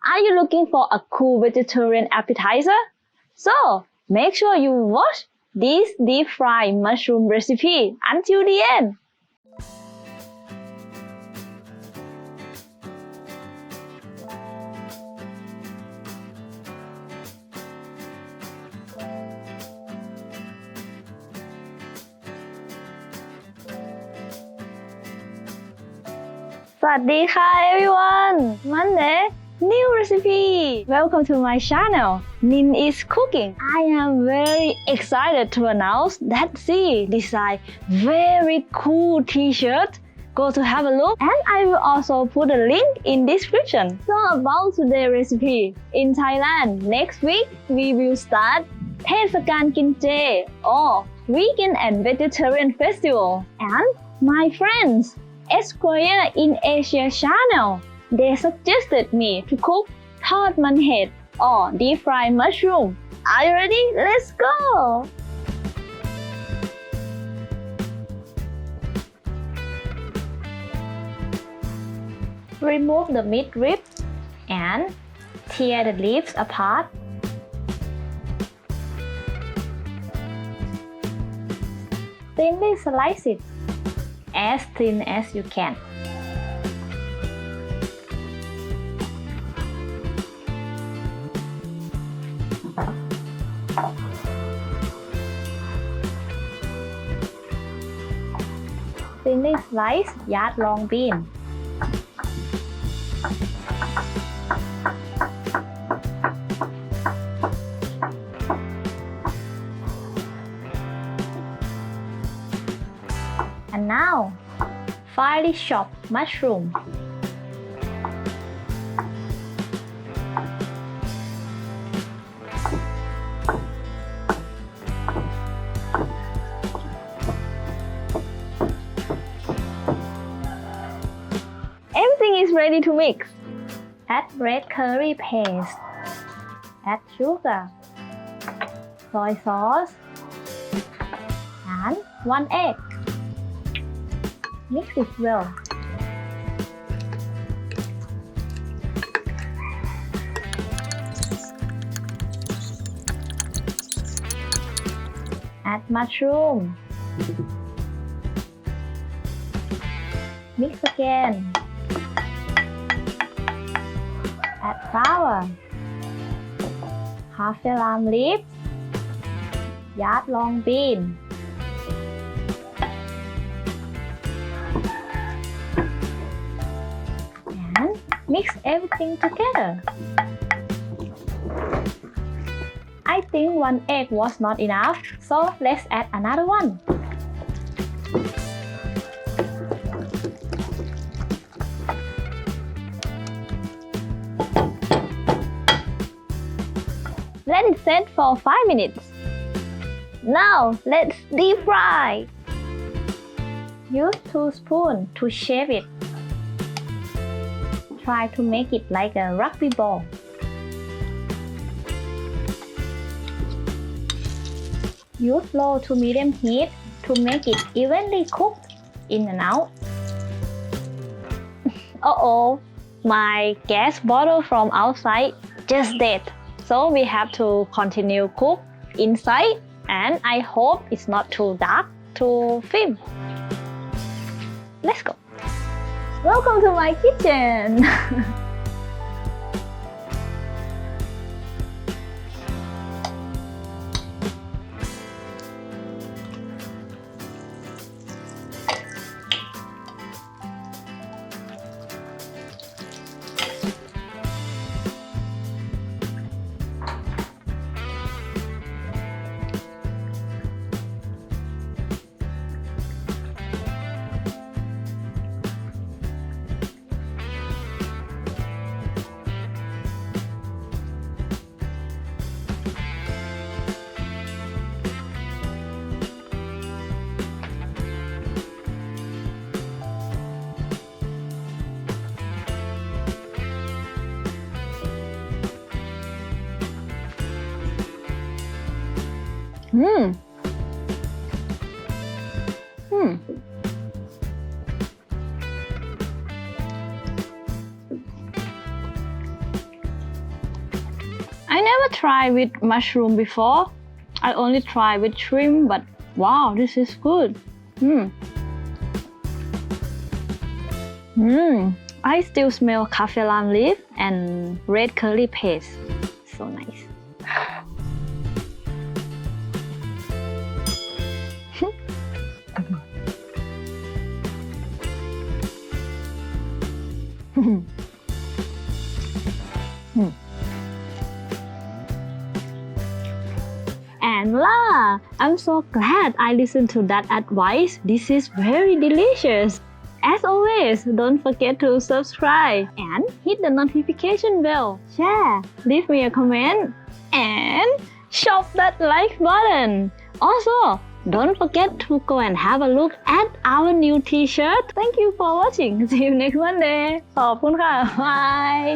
Are you looking for a cool vegetarian appetizer? So, make sure you watch this deep fried mushroom recipe until the end. Sawadika everyone! Monday, new recipe! Welcome to my channel, Nin is Cooking. I am very excited to announce that she designed very cool t-shirt. Go to have a look and I will also put a link in description. So about today's recipe, in Thailand, next week we will start เทศกาลกินเจ or Vegan and Vegetarian Festival. And my friends, Esquire in Asia channel, they suggested me to cook Tod Man Hed or deep fried mushroom. Are you ready? Let's go! Remove the midrib and tear the leaves apart. Thinly slice it as thin as you can. Thinly slice yard long bean. And now, finely chopped mushroom. Everything is ready to mix. Add red curry paste. Add sugar, soy sauce, and 1 egg. Mix it well. Add mushroom. Mix again. Add flour. Half lamb leaves. Yard long bean. Mix everything together. I think 1 egg was not enough, so let's add another one. Let it set for 5 minutes. Now let's deep fry. Use 2 spoons to shape it. Try to make it like a rugby ball. Use low to medium heat to make it evenly cooked in and out. Uh-oh, my gas bottle from outside just dead. So we have to continue cook inside and I hope it's not too dark to film. Let's go. Welcome to my kitchen! never tried with mushroom before. I only tried with shrimp, but wow, this is good. I still smell kaffir lime leaf and red curry paste. So nice. And la, I'm so glad I listened to that advice. This is very delicious. As always, don't forget to subscribe and hit the notification bell. Share, leave me a comment, and shop that like button. Also, don't forget to go and have a look at our new t-shirt. Thank you for watching. See you next Monday. ขอบคุณค่ะ Bye.